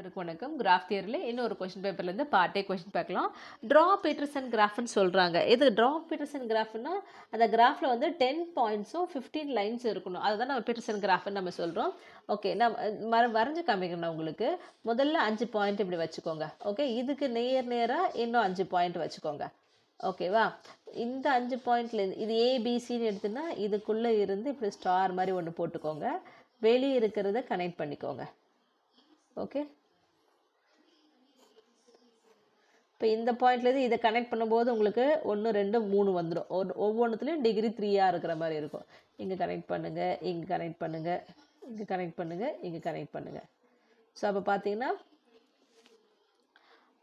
அனைவருக்கும் வணக்கம். கிராஃப் தியரியில் இன்னொரு கொஸ்டின் பேப்பர்லேருந்து பார்ட் ஏ கொஸ்டின் பார்க்கலாம். ட்ரா பீட்டர்சன் கிராஃப்னு சொல்கிறாங்க. இது ட்ரா பீட்டர்சன் கிராஃப்னா அந்த கிராஃபில் வந்து 10 பாயிண்ட்ஸும் 15 லைன்ஸ் இருக்கணும். அதுதான் நம்ம பீட்டர்சன் கிராஃப்னு நம்ம சொல்கிறோம். ஓகே, நான் வரைஞ்சி காமிக்கிறேன். உங்களுக்கு முதல்ல 5 பாயிண்ட் இப்படி வச்சுக்கோங்க. ஓகே, இதுக்கு நேராக இன்னும் 5 பாயிண்ட் வச்சுக்கோங்க. ஓகேவா? இந்த 5 பாயிண்ட்லேருந்து இது ஏபிசின்னு எடுத்துன்னா இதுக்குள்ளே இருந்து இப்படி ஸ்டார் மாதிரி ஒன்று போட்டுக்கோங்க. வெளியே இருக்கிறத கனெக்ட் பண்ணிக்கோங்க. ஓகே, இப்போ இந்த பாயிண்ட்லேருந்து இதை கனெக்ட் பண்ணும்போது உங்களுக்கு 1 2 3 வந்துடும். ஒவ்வொன்றுத்துலேயும் டிகிரி 3 இருக்கிற மாதிரி இருக்கும். இங்கே கனெக்ட் பண்ணுங்கள், இங்கே கனெக்ட் பண்ணுங்கள், இங்கே கனெக்ட் பண்ணுங்கள், இங்கே கனெக்ட் பண்ணுங்கள். ஸோ அப்போ பார்த்தீங்கன்னா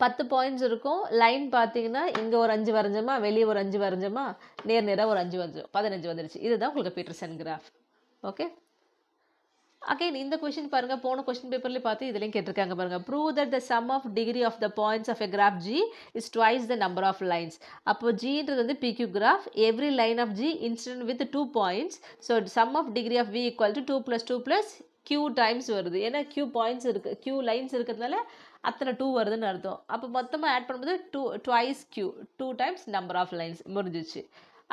10 பாயிண்ட்ஸ் இருக்கும். லைன் பார்த்தீங்கன்னா இங்கே ஒரு 5 வரைஞ்சோமா, வெளியே ஒரு 5 வரைஞ்சோமா, நேராக ஒரு 5 வந்துடும், 15 வந்துடுச்சு. இதுதான் உங்களுக்கு பீட்டர்சன் கிராஃப். ஓகே, அகைன் இந்த கொஸ்டின் பாருங்க, போன கொஸ்டின் பேப்பர்ல பார்த்து இதுலயும் கேட்டிருக்காங்க பாருங்க. Prove that the sum of degree of the points of a graph G is twice the number of lines. அப்போ ஜின்றது வந்து p q graph. Every line of G incident with 2 points. So sum of degree of V equal to 2 + 2 + q times வருது. ஏன்னா q points இருக்கு, q lines இருக்கிறதுனால அத்தனை 2 வருதுன்னு அர்த்தம். அப்போ மொத்தமாக ஆட் பண்ணும்போது 2 q 2 times number of lines முடிஞ்சிச்சு.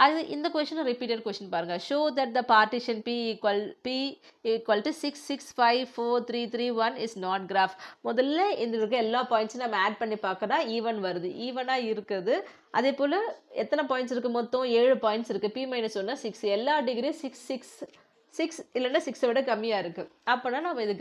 அது இந்த கொஸ்டின் ரிப்பீட்டட் கொஸ்டின் பாருங்க. Show that the partition p equal to 6 6 5 4 3 3 1 is not graph. முதல்ல இந்த இருக்க எல்லா பாயிண்ட்ஸும் நம்ம ஆட் பண்ணி பார்க்கறா ஈவன் வருது, ஈவனாக இருக்குது. அதே போல் எத்தனை பாயிண்ட்ஸ் இருக்குது? மொத்தம் 7 பாயிண்ட்ஸ் இருக்குது. p - 1 6, எல்லா டிகிரியும் 6 இல்லைன்னா 6 விட கம்மியாக இருக்குது. அப்போனா நம்ம இது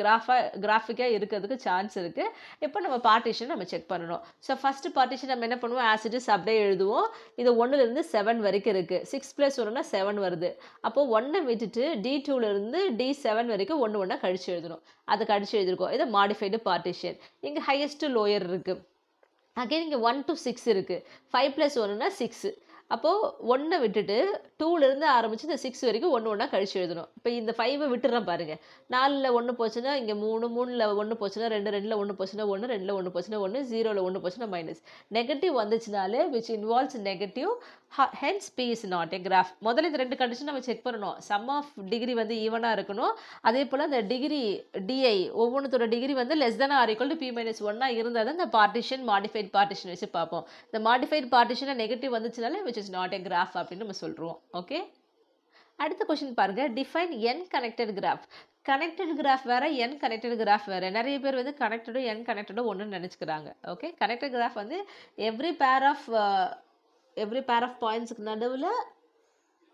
கிராஃபிக்காக இருக்கிறதுக்கு சான்ஸ் இருக்குது. இப்போ நம்ம பார்ட்டிஷன் நம்ம செக் பண்ணணும். ஸோ ஃபஸ்ட்டு பார்ட்டிஷன் நம்ம என்ன பண்ணுவோம்? ஆஸ் இட் இஸ் அப்படியே எழுதுவோம். இது 1லேருந்து 7 வரைக்கும் இருக்குது. 6 + 1னா 7 வருது. அப்போது 1 விட்டுட்டு D2லேருந்து D7 வரைக்கும் 1 1 கழிச்சு எழுதணும். அதை கழிச்சு எழுதிருக்கோம். இது மாடிஃபைடு பார்ட்டிஷன். இங்கே ஹையஸ்ட்டு லோயர் இருக்குது. அகைன் இங்கே 1 to 6 இருக்குது. 5 + 1னா 6. அப்போது 1 விட்டுட்டு 2லேருந்து ஆரம்பித்து இந்த 6 வரைக்கும் 1 1 கழிச்சு எழுதணும். இப்போ இந்த 5 விட்டுறேன் பாருங்கள். 4ல் 1 போச்சுன்னா இங்கே 3, 3ல் 1 போச்சுன்னா 2, 2ல் 1 போச்சுன்னா 1, 2ல் 1 போச்சுன்னா 1, 0ல் 1 போச்சுன்னா மைனஸ். நெகட்டிவ் வந்துச்சுனாலே which involves negative, hence p is not a graph. முதல்ல இந்த 2 கண்டிஷன் நம்ம செக் பண்ணணும். சம் ஆஃப் டிகிரி வந்து ஈவனாக இருக்கணும். அதே போல் அந்த டிகிரி டிஐ ஒவ்வொன்றத்தோட டிகிரி வந்து less than or equal to p - 1 இருந்தால் தான் இந்த பார்ட்டிஷன் மாடிஃபைட் பார்ட்டிஷன் வச்சு பார்ப்போம். இந்த மாடிஃபைட் பார்ட்டிஷனை நெகட்டிவ் வந்துச்சுனாலே which is not a graph அப்படின்னு நம்ம சொல்கிறோம். ஓகே, அடுத்த கொஸ்டின் பாருங்க. Define n connected graph. Connected graph வேறு, n கனெக்டட் கிராஃப் வேறு. நிறைய பேர் வந்து கனெக்டடும் n கனெக்டடும் ஒன்றுன்னு நினச்சிக்கிறாங்க. ஓகே, கனெக்டட் கிராஃப் வந்து எவ்ரி பேர் ஆஃப் பாயிண்ட்ஸுக்கு நடுவில்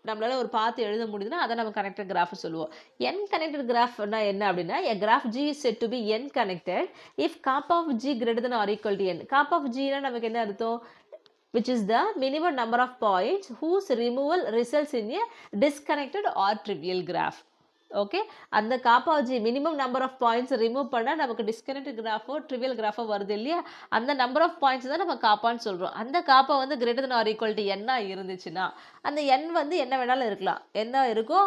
நம்மளால ஒரு பார்த்து எழுத முடியுதுன்னா அதை நம்ம கனெக்டட் கிராஃப் சொல்லுவோம். n கனெக்டட் கிராஃப்னா என்ன அப்படின்னா, a graph G is said to be n connected if kappa of G greater than or equal to n. kappa of G னா நமக்கு என்ன அர்த்தம்? which is the minimum number of points whose removal results in a disconnected or trivial graph. Okay, அந்த kappa G minimum number of points remove பண்ணால் நமக்கு disconnected கிராஃபோ trivial கிராஃபோ வருது இல்லையா? அந்த நம்பர் ஆஃப் பாயிண்ட்ஸ் தான் நம்ம காப்பான்னு சொல்கிறோம். அந்த காப்பா வந்து greater than or equal to n இருந்துச்சுன்னா அந்த n வந்து என்ன வேணாலும் இருக்கலாம். என்ன இருக்கோ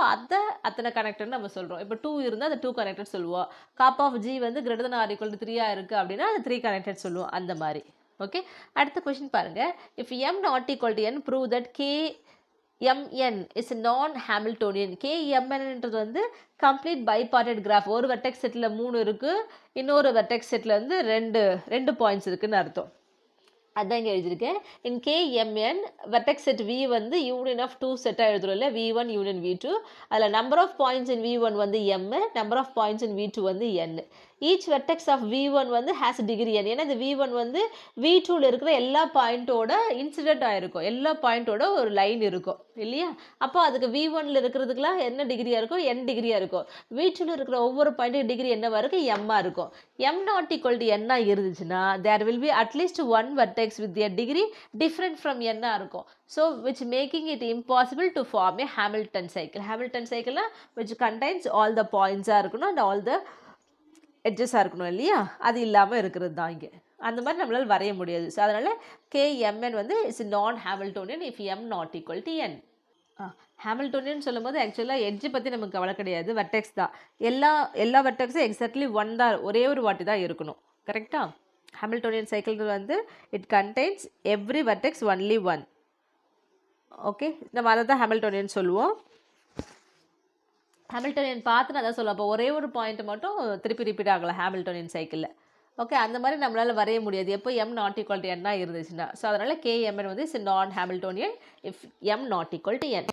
அத்தனை கனெக்டட்னு நம்ம சொல்கிறோம். இப்போ 2 இருந்தால் அது 2 கனெக்டட் சொல்லுவோம். காப்பா ஆஃப் ஜி வந்து greater than or equal to 3 இருக்குது அப்படின்னா அது 3 கனெக்டட் சொல்லுவோம். அந்த மாதிரி. ஓகே, அடுத்த கொஸ்டின் பாருங்க. If m not equal to n prove that Kmn is நான் ஹாமில்டோனியன். Kmnன்றது வந்து கம்ப்ளீட் பைபார்ட்டட் கிராஃப். ஒரு வெர்டெக்ஸ் செட்டில் 3 இருக்குது, இன்னொரு வெர்டெக்ஸ் செட்டில் வந்து ரெண்டு பாயிண்ட்ஸ் இருக்குன்னு அர்த்தம். அதான் இங்கே எழுதியிருக்கேன். இன் Kmn வெர்டெக்ஸ் செட் V வந்து யூனியன் ஆஃப் 2 செட்டாக எழுதுறோம் இல்லை, V1 யூனியன் V2. அதில் number of points in V1 வந்து m, number of points in V2 வந்து n. Each vertex of V1 வந்து ஹேஸ் டிகிரி n. ஏன்னா இந்த V1 வந்து V2ல இருக்கிற எல்லா பாயிண்ட்டோட இன்சிடென்ட் ஆகிருக்கும், எல்லா பாயிண்ட்டோட ஒரு லைன் இருக்கும் இல்லையா? அப்போ அதுக்கு V1ல இருக்கிறதுக்குலாம் என்ன டிகிரியாக இருக்கும்? n டிகிரியாக இருக்கும். V2ல இருக்கிற ஒவ்வொரு பாயிண்ட்டுக்கு டிகிரி என்னவா இருக்கும்? m இருக்கும். m not equal to n இருந்துச்சுன்னா there will be at least one vertex with a degree different from n இருக்கும். So which making it impossible to form a Hamilton cycle. Hamilton cycle which contains all the points இருக்கணும் and all the edges இருக்கணும் இல்லையா? அது இல்லாமல் இருக்கிறது தான் இங்கே. அந்த மாதிரி நம்மளால் வரைய முடியாது. ஸோ அதனால் Kmn வந்து இஸ் நான் Hamiltonian if m not equal to n. Hamiltonian சொல்லும் போது ஆக்சுவலாக எட்ஜை பற்றி நமக்கு கவலை கிடையாது, வெர்டெக்ஸ் தான். எல்லா வெர்டெக்ஸும் எக்ஸாக்ட்லி 1 தான், ஒரே ஒரு வாட்டி தான் இருக்கணும். கரெக்டாக? ஹாமில்டோனியன் சைக்கிள் வந்து it contains every vertex only 1. Okay, நம்ம அதை தான் ஹாமில்டோனியன் சொல்லுவோம். ஹாமில்டோனியன் பார்த்து நான் தான் சொல்லுவேன். அப்போ ஒரே ஒரு பாயிண்ட் மட்டும் திருப்பி ரிப்பீட் ஆகலை ஹாமில்டோனியன் சைக்கிளில். ஓகே, அந்த மாதிரி நம்மளால வரைய முடியாது எப்போ m not equal to n இருந்துச்சுன்னா. ஸோ அதனால kmn வந்து இஸ் நான் Hamiltonian if m not equal to n.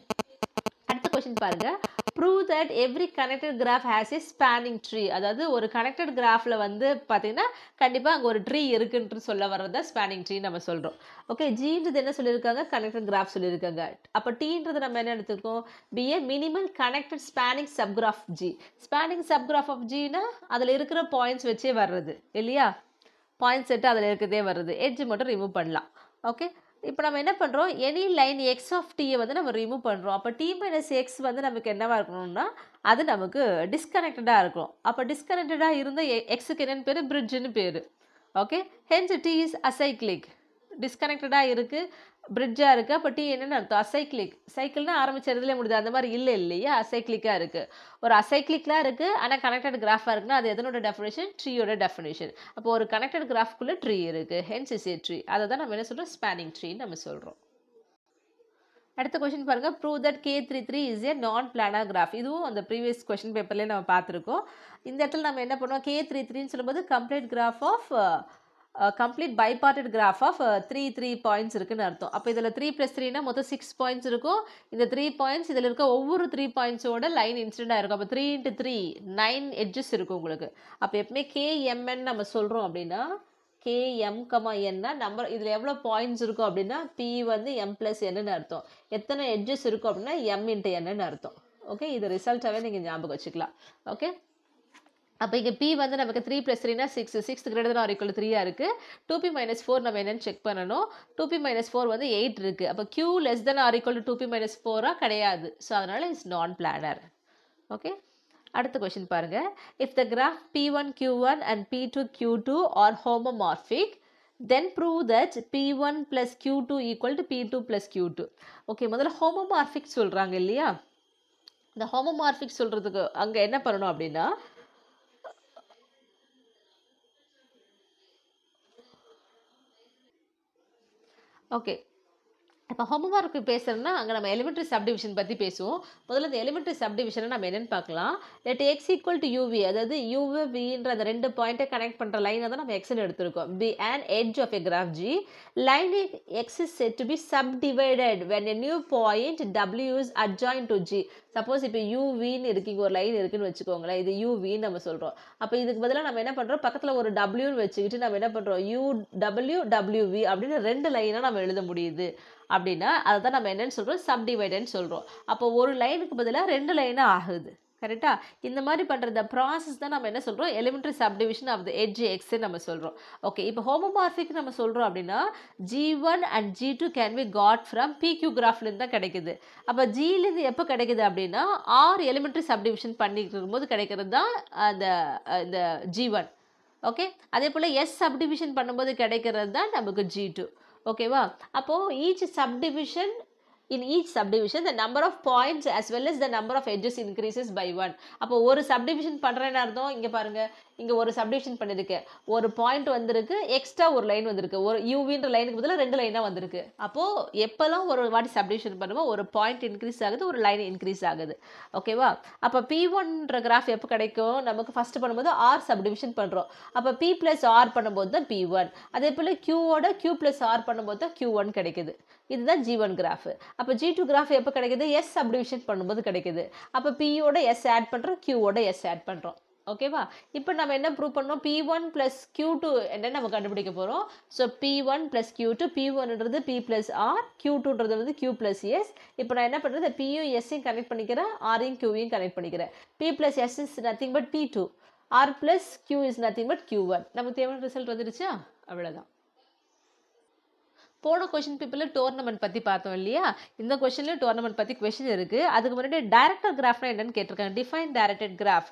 அடுத்த கொஸ்டின் பாருங்க, prove that every connected graph has a spanning tree. அதாவது ஒரு கனெக்டட் கிராஃபில் வந்து பார்த்தீங்கன்னா கண்டிப்பாக அங்கே ஒரு ட்ரீ இருக்குன்ட்டு சொல்ல வர்றதா ஸ்பேனிங் ட்ரீ நம்ம சொல்கிறோம். ஓகே, ஜின்றது என்ன சொல்லியிருக்காங்க, கனெக்டட் கிராஃப் சொல்லியிருக்காங்க. அப்போ டீன்றது நம்ம என்ன எடுத்துக்கோம், be a minimal connected spanning subgraph G. Spanning subgraph of ஜினா அதில் இருக்கிற பாயிண்ட்ஸ் வச்சே வர்றது இல்லையா, பாயிண்ட் செட்டு அதில் இருக்கிறதே வருது, எட்ஜ் மட்டும் ரிமூவ் பண்ணலாம். ஓகே, இப்போ நம்ம என்ன பண்ணுறோம், எனி லைன் எக்ஸ் ஆஃப் டீயை வந்து நம்ம ரிமூவ் பண்ணுறோம். அப்போ டி மைனஸ் எக்ஸ் வந்து நமக்கு என்னவாக இருக்கணும்னா அது நமக்கு டிஸ்கனெக்டடாக இருக்கும். அப்போ டிஸ்கனெக்டடாக இருந்த எக்ஸுக்கு என்னென்னு பேர், பிரிட்ஜுன்னு பேர். Okay, hence T is acyclic. டிஸ்கனெக்டடாக இருக்குது, பிரிட்ஜாக இருக்குது. அப்போ டி என்னென்னு அர்த்தம், அசைக்ளிக். சைக்கிள்னா ஆரம்பிச்சதுலேயே முடியுது, அந்த மாதிரி இல்லை இல்லையா, அசைக்ளிக்காக இருக்குது. ஒரு அசைக்ளிக்லாம் இருக்குது ஆனால் கனெக்டட் கிராஃபாக இருக்குன்னா அது எதனோட டெஃபினேஷன், ட்ரீயோட டெஃபினேஷன். அப்போ ஒரு கனெக்டட் கிராஃப்குள்ளே ட்ரீ இருக்குது, ஹென்ஸ் இஸ் ஏ ட்ரீ. அதை தான் நம்ம என்ன சொல்கிறோம், ஸ்பேனிங் ட்ரீன்னு நம்ம சொல்கிறோம். அடுத்த கொஸ்டின் பாருங்க, prove that K33 is a நான் பிளானர் கிராஃப். இதுவும் அந்த ப்ரீவியஸ் கொஸ்டின் பேப்பர்லேயே நம்ம பார்த்துருக்கோம். இந்த இடத்துல நம்ம என்ன பண்ணுவோம், K33ன்னு சொல்லும்போது complete graph of complete bipartite graph of 3 points இருக்குன்னு அர்த்தம். அப்போ இதில் 3 + 3னா மொத்தம் 6 பாயிண்ட்ஸ் இருக்கும். இந்த 3 பாயிண்ட்ஸ் இதில் இருக்க ஒவ்வொரு 3 பாயிண்ட்ஸோட லைன் இன்சிடென்ட்டாக இருக்கும். அப்போ 3 × 3 9 எட்ஜஸ் இருக்கும் உங்களுக்கு. அப்போ எப்பவுமே KMN நம்ம சொல்கிறோம் அப்படின்னா KM, நம்பர் இதில் எவ்வளோ பாயிண்ட்ஸ் இருக்கும் அப்படின்னா P வந்து M + Nன்னு அர்த்தம். எத்தனை எட்ஜஸ் இருக்கும் அப்படின்னா M × Nன்னு அர்த்தம். ஓகே, இது ரிசல்ட்டாகவே நீங்கள் ஞாபகம் வச்சுக்கலாம். ஓகே, அப்போ இங்கே P வந்து நமக்கு 3 + 3னா 6, 6 ≥ 3 இருக்குது. 2P - 4 நம்ம என்னென்னு செக் பண்ணணும். 2P - 4 வந்து 8 இருக்குது. அப்போ Q <= 2P - 4 கிடையாது. ஸோ அதனால் இட்ஸ் நான் பிளானர். ஓகே, அடுத்த கொஸ்டின் பாருங்க, if the graph P1 Q1 and P2 Q2 are homeomorphic then prove that P1 + Q2 = P2 + Q2. Okay, முதல்ல ஹோமோமார்பிக் சொல்கிறாங்க இல்லையா, இந்த ஹோமோமார்பிக் சொல்கிறதுக்கு அங்கே என்ன பண்ணணும் அப்படின்னா ஓகே, இப்போ ஹோமோமார்பிக் பேசுகிறோம்னா அங்கே நம்ம எலிமெண்ட்ரி சப்டிவிஷன் பற்றி பேசுவோம். முதல்ல இந்த எலிமெண்ட்ரி சப்டிவிஷனை நம்ம என்னென்னு பார்க்கலாம். லெட் x = UV, அதாவது UVன்ற அந்த 2 பாயிண்ட்டை கனெக்ட் பண்ணுற லைனை தான் நம்ம எக்ஸ்ன்னு எடுத்திருக்கோம். Be an edge of a graph G. Line X is said to be subdivided when a new point W is adjoined to G. Suppose இப்போ UVன்னு இருக்கு, இங்கே ஒரு லைன் இருக்குன்னு வச்சுக்கோங்களேன், இது UVன்னு நம்ம சொல்கிறோம். அப்போ இதுக்கு பதிலாக நம்ம என்ன பண்ணுறோம், பக்கத்தில் ஒரு Wன்னு வச்சுக்கிட்டு நம்ம என்ன பண்ணுறோம், UWWV அப்படின்னு 2 லைனாக நம்ம எழுத முடியுது அப்படின்னா அதை தான் நம்ம என்னன்னு சொல்கிறோம், சப்டிவைடன்னு சொல்கிறோம். அப்போ ஒரு லைனுக்கு பதிலாக 2 லைனாக ஆகுது. கரெக்டாக இந்த மாதிரி பண்ணுற இந்த ப்ராசஸ் தான் நம்ம என்ன சொல்கிறோம், elementary subdivision of the edge எக்ஸ்ன்னு நம்ம சொல்கிறோம். ஓகே, இப்போ ஹோமோமார்பிக் நம்ம சொல்கிறோம் அப்படின்னா G1 and G2 can be got from PQ கிராஃப்லேருந்து தான் கிடைக்குது. அப்போ ஜிலேருந்து எப்போ கிடைக்குது அப்படின்னா R எலிமெண்ட்ரி சப்டிவிஷன் பண்ணிட்டு இருக்கும்போது கிடைக்கிறது தான் இந்த G1. ஓகே, அதே போல் S சப்டிவிஷன் பண்ணும்போது கிடைக்கிறது தான் நமக்கு G2. ஓகேவா, அப்போது in each subdivision the number of points as well as the number of edges increases by 1. அப்போ ஒரு சப்டிவிஷன் பண்ணுறேன்னு அர்த்தம், இங்கே பாருங்கள், இங்கே ஒரு சப்டிவிஷன் பண்ணியிருக்கேன், ஒரு பாயிண்ட் வந்திருக்கு, எக்ஸ்ட்ரா ஒரு லைன் வந்திருக்கு, ஒரு UVன்ற லைனுக்கு பதிலாக 2 லைனாக வந்திருக்கு. அப்போது எப்போல்லாம் ஒரு வாட்டி சப்டிவிஷன் பண்ணுவோம் ஒரு பாயிண்ட் இன்க்ரீஸ் ஆகுது, ஒரு லைன் இன்க்ரீஸ் ஆகுது. ஓகேவா, அப்போ P1ன்ற கிராஃப் எப்போ கிடைக்கும், நமக்கு ஃபஸ்ட்டு பண்ணும்போது R சப்டிவிஷன் பண்ணுறோம். அப்போ P + R பண்ணும்போது தான் P1. அதே போல் Qவோட Q + R பண்ணும்போது தான் Q1 கிடைக்குது. இதுதான் G1 கிராஃப். அப்போ G2 கிராஃப் எப்போ கிடைக்குது, S சப்டிவிஷன் பண்ணும்போது கிடைக்குது. அப்போ Pயோட S ஆட் பண்ணுறோம், Qவோட S ஆட் பண்ணுறோம். ஓகேவா, இப்போ நம்ம என்ன ப்ரூவ் பண்ணோம், P1 + Q2 என்னன்னு நம்ம கண்டுபிடிக்க போகிறோம். So P1 + Q2, P1ன்றது P + R, Q2ன்றது வந்து Q + S. இப்போ நான் என்ன பண்ணுறது, Pயும் Sயும் கனெக்ட் பண்ணிக்கிறேன், Rயும் Qயும் கனெக்ட் பண்ணிக்கிறேன். P + S is nothing but P2, R + Q is nothing but Q1. நமக்கு தேவையான ரிசல்ட் வந்துருச்சா, அவ்வளோதான். போன கொஷின் பேப்பரில் டோர்னமெண்ட் பற்றி பார்த்தோம் இல்லையா, இந்த கொஷின்லேயும் டோர்னமெண்ட் பற்றி கொஷின் இருக்குது. அதுக்கு முன்னாடி டைரக்டர் கிராஃப்னா என்னன்னு கேட்டிருக்காங்க. Define directed graph.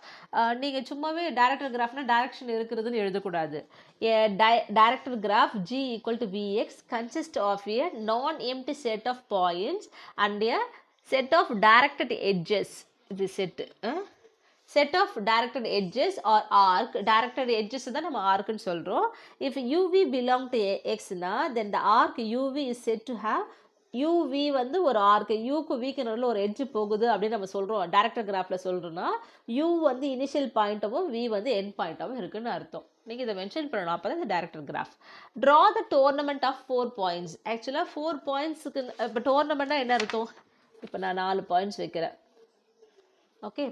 நீங்கள் சும்மாவே டைரக்டர் கிராஃப்னா டைரக்ஷன் இருக்கிறதுன்னு எழுதக்கூடாது. Director graph G = Vx consist of a non-empty set of points and a set of directed edges. இது set of directed edges or arc. Directed edges தான் நம்ம arcன்னு சொல்கிறோம். If UV belong to X னா then the arc UV is said to have UV வந்து ஒரு arc, யூக்கு week நடுவில் ஒரு edge போகுது அப்படின்னு நம்ம சொல்கிறோம். டைரக்டர் கிராஃபில் சொல்கிறோன்னா U வந்து இனிஷியல் பாயிண்ட்டாகவும் V வந்து எண்ட் பாயிண்ட்டாகவும் இருக்குன்னு அர்த்தம். நீங்கள் இதை மென்ஷன் பண்ணணும். அப்போ தான் இந்த director graph. Draw the tournament of 4 points. ஆக்சுவலாக 4 பாயிண்ட்ஸுக்கு இப்போ டோர்னமெண்ட்னா என்ன அர்த்தம்? இப்போ நான் 4 பாயிண்ட்ஸ் வைக்கிறேன். ஓகே,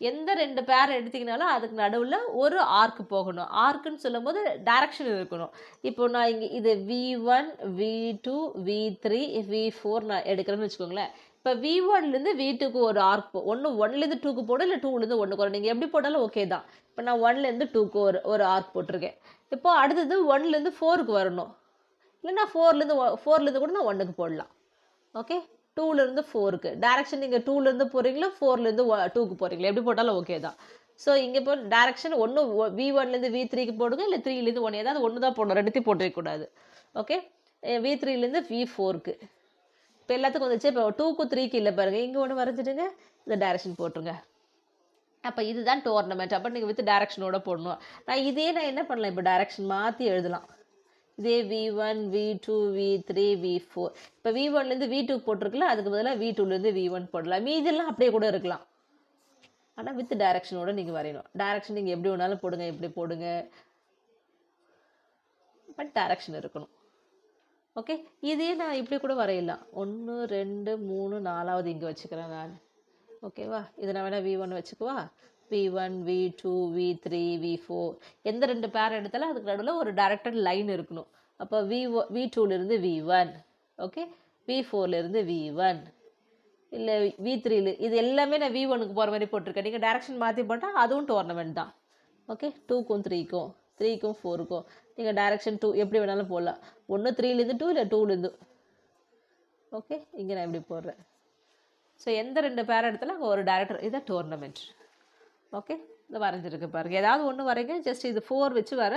எந்த 2 பேர் எடுத்திங்கனாலும் அதுக்கு நடுவில் ஒரு ஆர்க் போகணும். ஆர்க்குன்னு சொல்லும் போது டைரக்ஷன் இருக்கணும். இப்போ நான் இங்கே இது V1 V2 V3 V4 நான் எடுக்கிறேன்னு வச்சுக்கோங்களேன். இப்போ V1லேருந்து V2க்கு ஒரு ஆர்க் ஒன்று 1லேருந்து 2க்கு போடும், இல்லை 2லேருந்து 1க்கு வரும். நீங்கள் எப்படி போட்டாலும் ஓகே தான். இப்போ நான் 1லேருந்து 2க்கு ஒரு ஆர்க் போட்டிருக்கேன். இப்போ அடுத்தது 1லேருந்து 4க்கு வரணும். இல்லைன்னா 4லேருந்து கூட நான் 1க்கு போடலாம். ஓகே, 2லேருந்து 4க்கு டைரக்ஷன் நீங்கள் 2லேருந்து போகிறீங்களா 4லேருந்து 2க்கு போகிறீங்களா, எப்படி போட்டாலும் ஓகே தான். ஸோ இங்கே இப்போ டைரக்ஷன் ஒன்று V1லேருந்து V3க்கு போடுங்க, இல்லை 3லேருந்து 1 ஏதாவது ஒன்று தான் போடணும், ரெண்டுத்தையும் போட்டுக்கூடாது. ஓகே, V3லேருந்து V4க்கு இப்போ எல்லாத்துக்கும் வந்துச்சு. இப்போ 2க்கு 3க்கு இல்லை பாருங்கள், இங்கே ஒன்று வரைஞ்சிடுங்க, இந்த டைரக்ஷன் போட்டுருங்க. அப்போ இதுதான் டோர்னமெண்ட். அப்போ நீங்கள் வித் டைரக்ஷனோட போடணும். நான் என்ன பண்ணலாம், இப்போ டைரக்ஷன் மாற்றி எழுதலாம். இதே V1 V2 V3 V4. இப்போ V1லேருந்து V2 போட்டிருக்கலாம், அதுக்கு பதிலாக V2லேருந்து V1 போடலாம். மீதெல்லாம் அப்படியே கூட இருக்கலாம். ஆனால் வித் டைரக்ஷனோட நீங்கள் வரையணும். டைரக்ஷன் நீங்கள் எப்படி வேணாலும் போடுங்க, எப்படி போடுங்க, பட் டைரக்ஷன் இருக்கணும். ஓகே, இதே நான் இப்படி கூட வரையலாம். 1 2 3 4வது இங்கே வச்சுக்கிறேன் நான். ஓகேவா, இதை நான் வேணால் V1 வச்சுக்குவா. V1 V2 V3 V4 எந்த 2 பேர் எடுத்தாலும் அதுக்கு நடுவில் ஒரு டைரக்டட் லைன் இருக்கணும். அப்போ V2லேருந்து V1, ஓகே, V4லேருந்து V1, இல்லை V3 இது எல்லாமே நான் V1க்கு போகிற மாதிரி போட்டிருக்கேன். நீங்கள் டைரக்ஷன் மாற்றி போட்டால் அதுவும் டோர்னமெண்ட் தான். ஓகே, 2க்கும் 3க்கும் 3க்கும் 4க்கும் நீங்கள் டைரக்ஷன் 2 எப்படி வேணாலும் போடலாம். ஒன்று 3லேருந்து 2, இல்லை 2லேருந்து. ஓகே, இங்கே நான் எப்படி போடுறேன். ஸோ எந்த 2 பேர் எடுத்தாலும் அங்கே ஒரு டைரக்டர், இதுதான் டோர்னமெண்ட். ஓகே, இந்த வரைஞ்சிருக்கு பாருங்கள். ஏதாவது ஒன்று வரைங்க, ஜஸ்ட் இது 4 வச்சு வர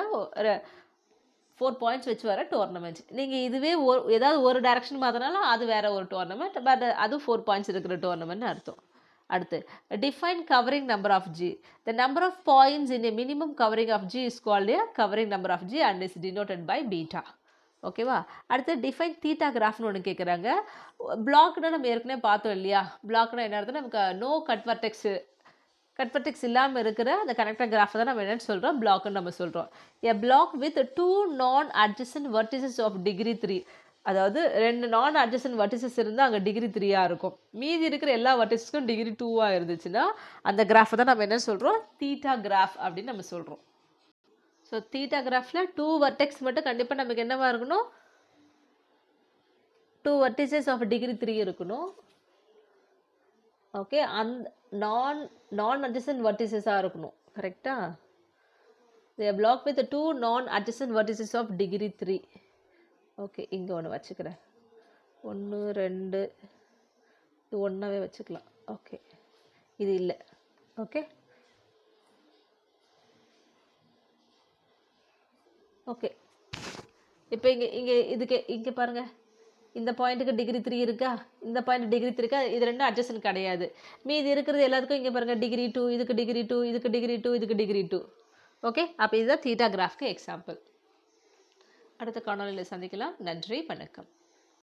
4 பாயிண்ட்ஸ் வச்சு வர டோர்னமெண்ட். நீங்கள் இதுவே ஏதாவது ஒரு டைரக்ஷன் மாற்றினாலும் அது வேறு ஒரு டோர்னமெண்ட், பட் அது 4 பாயிண்ட்ஸ் இருக்கிற டோர்னமெண்ட் அர்த்தம். அடுத்து define covering number of G. The number of points in a minimum covering of G is called a covering number of G and is denoted by beta. ஓகேவா, அடுத்து define theta கிராஃப்னு ஒன்று கேட்குறாங்க. பிளாக்னா நம்ம ஏற்கனவே பார்த்தோம் இல்லையா. பிளாக்னா என்ன அர்த்தம், நமக்கு நோ கட்வர்டெக்ஸ் இல்லாமல் இருக்கிற அந்த கனெக்டர் கிராஃப் தான் நம்ம என்னென்னு சொல்கிறோம், பிளாக்னு நம்ம சொல்கிறோம். எ black with 2 non adjacent vertices of degree 3. அதாவது 2 நான் அட்ஜசன்ட் வெர்டிசஸ் இருந்தால் அங்கே டிகிரி 3 இருக்கும். மீதி இருக்கிற எல்லா வெர்டிசஸ்க்கும் டிகிரி 2 இருந்துச்சுன்னா அந்த கிராஃபை தான் நம்ம என்ன சொல்கிறோம், தீட்டா கிராஃப் அப்படின்னு நம்ம சொல்கிறோம். ஸோ தீட்டா கிராஃபில் 2 வெர்டெக்ஸ் மட்டும் கண்டிப்பாக நமக்கு என்னவாக இருக்கணும், 2 வெர்டிசஸ் ஆஃப் டிகிரி 3 இருக்கணும். ஓகே, அந்த நான் அட்ஜசன்ட் வெர்டிசஸாக இருக்கணும். கரெக்டாக, தி black with 2 non adjacent vertices of degree 3. Okay, இங்கே ஒன்று வச்சுக்கிறேன். 1 2 இது ஒன்றாவே வச்சுக்கலாம். ஓகே, இது இல்லை. ஓகே ஓகே இப்போ இங்கே பாருங்கள், இந்த பாயிண்ட்டுக்கு டிகிரி 3 இருக்கா, இந்த பாயிண்ட் டிகிரி 3 இருக்கா, இது 2 அட்ஜசன்ட் கிடையாது. மீதி இருக்கிறது எல்லாத்துக்கும் இங்கே பாருங்கள் டிகிரி 2, இதுக்கு டிகிரி 2, இதுக்கு டிகிரி 2, இதுக்கு டிகிரி 2. ஓகே, அப்போ இதுதான் தீட்டா கிராஃப்க்கு எக்ஸாம்பிள். அடுத்த காணொளியில் சந்திக்கலாம். நன்றி, வணக்கம்.